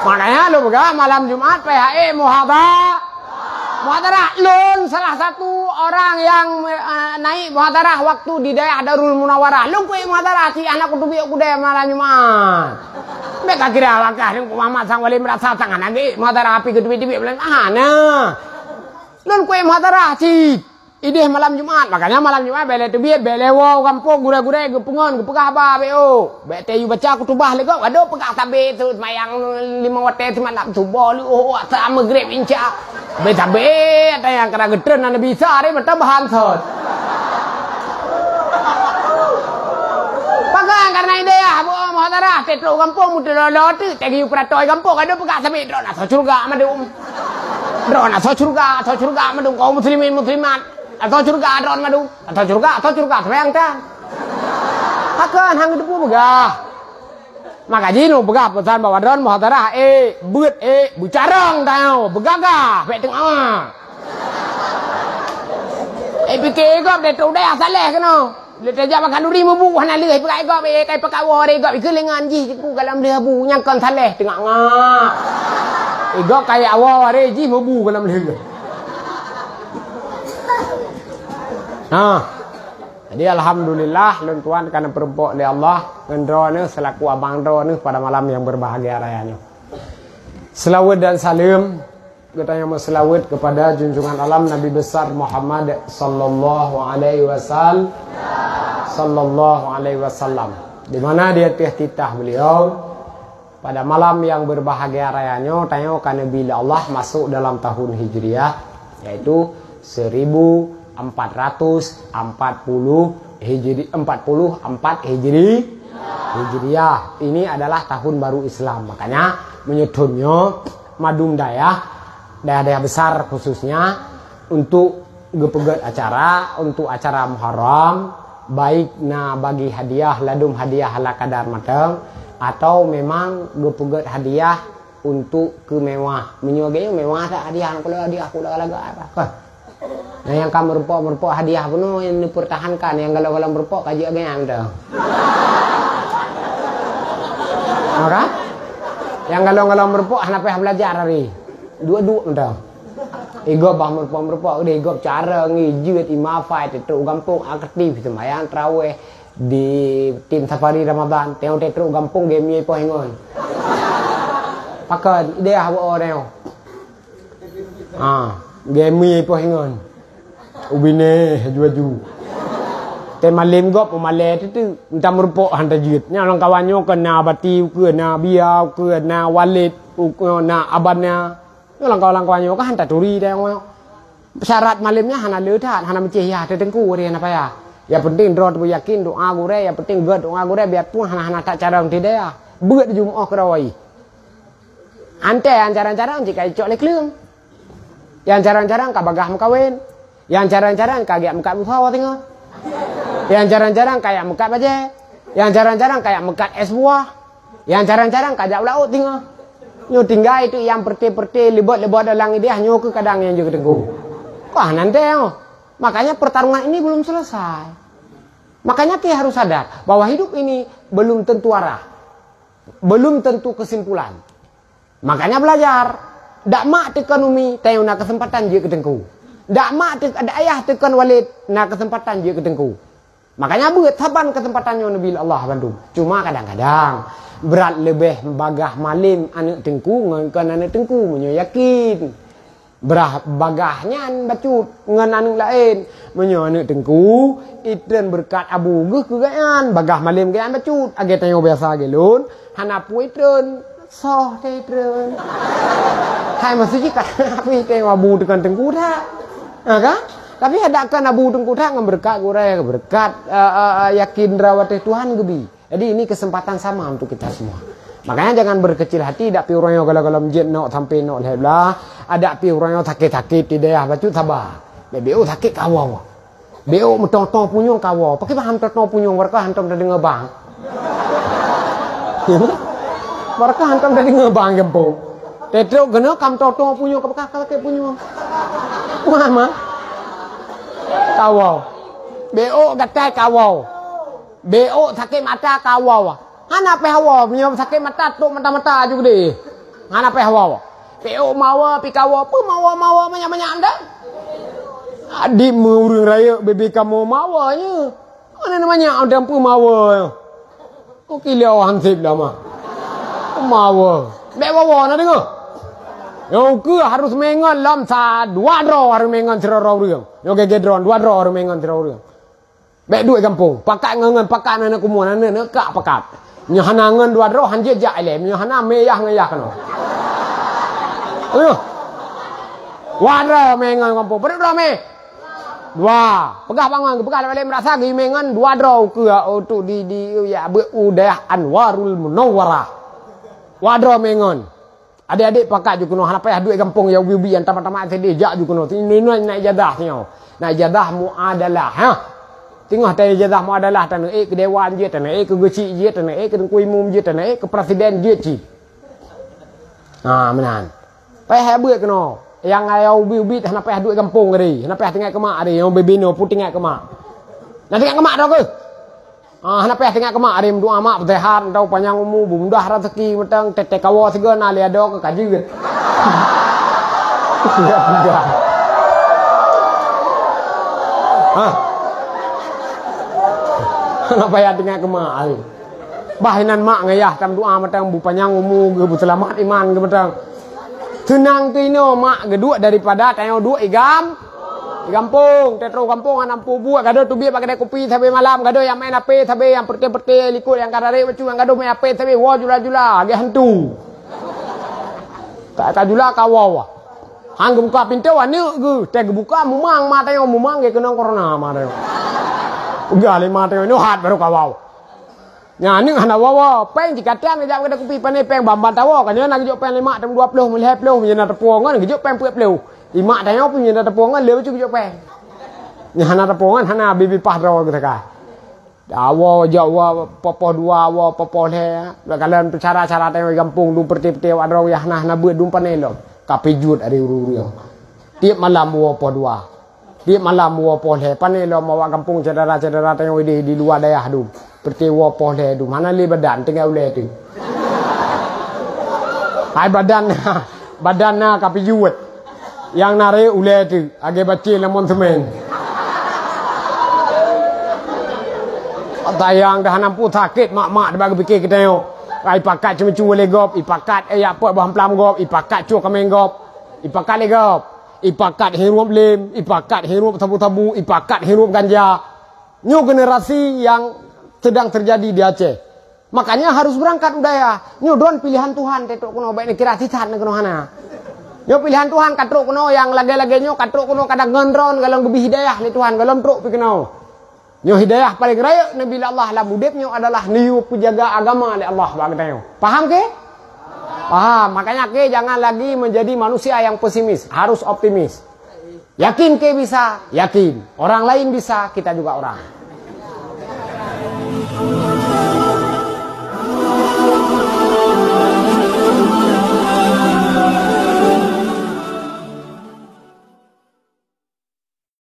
Makanya lu begah malam Jumat PHI muhadarah lun salah satu orang yang naik muhadarah waktu di daerah Darul Munawarah. Lu kuih muhadarah si anak kutubi kuda malam Jumat. Mereka kira langkah ni Muhammad sang wali merasa tangan lagi muhadarah api kutubi-tubi bilang nah. Lun kuih muhadarah si ide malam Jumat. Makanya malam Jumat bele tebie bele wow kampung gura-gura gepungan gepegah ba beo. Be tayu baca kutubah lega aduh pegah tabe tu mayang 5 wate tu malam subuh lu asa maghrib inca. Be tabe ada yang kena gedren ana bisa ari bertambahan sot. Pagang karena ide ya bu muhadarah tetro kampung mudelo tu tegi pratoi kampung aduh pegah tabe drona so surga madum. Drona so surga madum kaum muslimin muslimat. Atau curga adron madu atau curga sayang tan akan hang itu begah maka jinu begah pesan bawa adron muhadarah beut bucarang tau begagah pe tengah pikir gop de tu dah saleh keno le tajak makan duri mebu hana leh pakai gop kai pakai wore gop ikut lengan ji ku dalam dia bu nyangkan saleh tengah ngah gop kai awore ji mebu dalam leh. Nah, jadi alhamdulillah lentuan karena perempok oleh Allah ngendrone selaku abang drone pada malam yang berbahagia rayanya. Selawat dan salam katanya mau selawat kepada junjungan alam Nabi besar Muhammad sallallahu alaihi wasallam. Di mana dia titah beliau pada malam yang berbahagia rayanya tanya karena bila Allah masuk dalam tahun Hijriah yaitu 1444 Hijriah. Ini adalah tahun baru Islam. Makanya menyutunnya madum daerah besar khususnya untuk gepegat acara untuk acara Muharram baik na bagi hadiah ladum hadiah ala kadar matang atau memang gepegat hadiah untuk kemewah menyugai mewah tak hadiah aku laga apa. Nah yang kamu merupok hadiah penuh yang dipertahankan yang kalau merupok kaji agak dah. Maka yang kalau merupok kenapa belajar hari dua dah. Ego bah merupok udah ego cara ngijut imafai tetru gampung aktif semayang traweh di tim safari Ramadan tengok tetru gampung game po hengon. Pakai ide apa orang? Game po hingon ubine haju te malim gop male tu entah merupok hantar jut nya orang kawannya kena bati ke na biau ke na walid na abannya orang kawannya kan hantar turi dah syarat malimnya hana leutat hana mencihya tetengku dia apa ya yang penting drot yakin doa gure yang penting god doa gure biarpun hana tak cara tidak ya beut Jumaah kerawai ante ancaran-caran jika cok leklung yang jarang-jarang kabagah mukawin, yang jarang-jarang kayak muka buhawa tengok, yang jarang-jarang kayak muka baje, yang jarang-jarang kayak muka es buah, yang jarang-jarang kayak laut tengok, nyu tinggal itu yang perti libot dalam dia nyu ke kadang yang juga tengku, wah nanti makanya pertarungan ini belum selesai, makanya kita harus sadar bahwa hidup ini belum tentu arah, belum tentu kesimpulan, makanya belajar. Dak mak tekan umi tayo na kesempatan je ketengku. Dak mak ada ayah tekan walid na kesempatan je ketengku. Makanya beut saban kesempatannya Nabi Allah bantu. Cuma kadang-kadang berat lebih bagah malim anak tengku ngan anak tengku menyo yakin. Berah bagahnya bacut ngan anak lain menyo anak tengku iten berkat abu geuh kegaan bagah malim kean bacut age tayo biasa gelun hanapu iten soh tetren hai masih jika tapi tengok abu tekan tengku tak kan tapi ada kan abu tengku tak berkat gure berkat yakin rawat Tuhan gebi jadi ini kesempatan sama untuk kita semua makanya jangan berkecil hati dak pi orang kalau masjid nok sampai nok heblah ada pi orang sakit-sakit di daerah bacut sabar BO sakit kawau BO metong-tong punyung kawau pakai paham tong punyung mereka hantam dari ngebang mereka hantam dari ngebang gempung. Tetro geno kam toto punya ke punya. Mama. Kawau. BO gatai kawau. BO sakit mata kawau. Hana pe hawa punya sakit mata tok mata-mata juga deh. Hana pe hawa. Peo mawa pikawa pu mawa banyak-banyak anda. Adik urang raya bebe kamu mawanya. Mana namanya ada pu mawa. Okey liau hansip dah mah. Mawa. Bek wawa na dengar. Yo ke harus mengan lam sa 2 draw harus mengan serau reung. Yo gegedron 2 draw harus mengan serau reung. Bek duit kampung. Pakat ngangan pakat na kumua na kak pakat. Nya hanangan 2 draw han je jak le. Nya hana meyah ngayah kano. Ayo. Wara mengan kampung. Ber draw me. 2. Pegah bangun pegah balik merasa gi mengan 2 draw ke tu di ya udah Anwarul Munawwarah. Wadro mengon. Adik-adik pakat juga no hana payah duit kampung ya ubi-ubi yang tamat-tamat sedih jak juga no. Ini naik jadah tio. Naik jadah muadalah ha. Tengah tanya jadah muadalah tanah ke dewan je tanah ke gecik je tanah ke dengkui umum je tanah ke presiden je ci. Ha menan. Payah buat keno. Yang ayau ubi-ubi hana payah duit kampung kari. Hana payah tinggal ke mak ari yang bebino putih tinggal ke mak. Nak tinggal ke mak dah ke? Hana payah tinggal ke mak ari doa mak sehat tau panjang umur mudah rezeki metang tete kawa segala na lia do ke kaji get. Tidak mudah. Hana payah tinggal ke mak ari. Bahinan mak ngayah tam doa metang bu panjang umur ge bu selamat iman ge metang. Tenang tino mak ge dua daripada tanya dua igam. Di kampung, tetro kampung anak buat gado tu biar pakai kopi sampai malam, gado yang main ape sampai yang perti-perti likut yang kadare macam yang gado main ape sampai wah jula-jula, agak hantu. Tak jula kawawa. Hang buka pintu wani ge, teh buka mumang mata yang mumang ge kena corona mata. Ugal mata ini hat baru kawaw. Nya ni hana wawa, peng jika tiang ngejak kada kopi pane peng bamban tawo, kanya nak jok peng 5 20 melihat puluh menjana tepung ngan jok peng 40. Imak tanya apa punya tepungan lew cukup peng. Nya hana tepungan hana bibi pahraw kita ka. Awo jawa popo dua awo popo le. Bakalan cara-cara tanya kampung du perti-perti adraw ya hana beut dum panelo. Kapijut ari uru-uru. Tiap malam wo po dua. Tiap malam wo po le panelo mawa kampung cedera-cedera tanya di luar daerah du. Perti wo po le du mana le badan tinggal ule tu. Hai badanna kapijut. Yang nare ule tu age bacil lemon semen. Tayang dah nampu sakit mak-mak dia bagi fikir kita yo. Ai pakat cuma le gop, ipakat ya apa bahan plam gop, ipakat cu kameng gop. Ipakat le gop. Ipakat hirup lem, ipakat hirup tabu-tabu, ipakat hirup ganja. New generasi yang sedang terjadi di Aceh. Makanya harus berangkat udaya. New don pilihan Tuhan tetok kuno baik ni kira sitan kuno hana. Yo pilihan Tuhan katruk kuno yang lagi-lagi nyo katruk kuno kadang ngendron galang lebih hidayah ni Tuhan galang truk pi kuno. Nyo hidayah paling raya Nabi Allah lah budepnya adalah niu penjaga agama oleh Allah bagi tayo. Paham ke? Paham. Makanya ke jangan lagi menjadi manusia yang pesimis, harus optimis. Yakin ke bisa? Yakin. Orang lain bisa, kita juga orang.